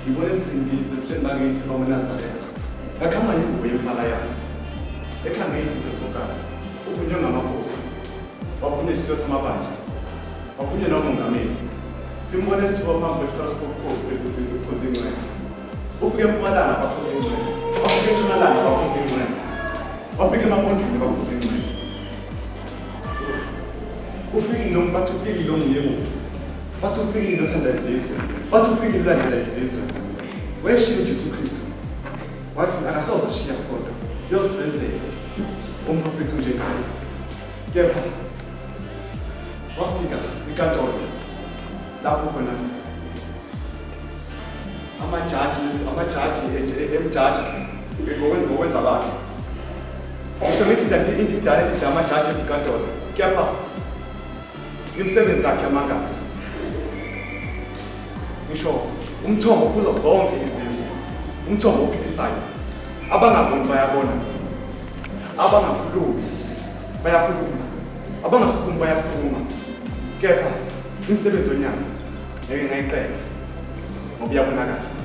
ngibone isindisi sendakithi noma eNazaretha. Ngakhamba ingubo yempala yakhe. Ekhangele isizwe sonkana. Uvunywe ngamakhosi. Wafuna isilo samabandla. Wafunye nomongameli. Simbone esithiwa phambi kwesihlalo sobukhosi ukhozi ingcwele. Ufike eMpumalanga bakhosi ingcwele. Wafike eNtshonalanga bakhosi ingcwele. Wafike eMapondweni bakhosi ingcwele. Ufike noma bathi ufike lo nguyebo. Bathi ufike indothanda izizwe. Bathi ufike ilandela izizwe. Wayeshiya uJesu Kristu. Wathi akasoze ashiya sodwa. Yosibenzela. Umprofethi unjengaye. Kepha wafika inkantolo lapho khona amajaji emjaji ngokwenza abantu. Ngisho ngithi indidala amajaji ezinkantolo. Kepha imsebenzi yakhe yamangaza. Ngisho umthombo kuzo zonke izizwe. Umthombo ophilisayo. Abangaboni bayabona. Abangakhulumi bayakhuluma. Abangasukumi bayasukuma. Kepha imsebenzi yonyazi ngeke ngayiqeda ngoba iyabonakala.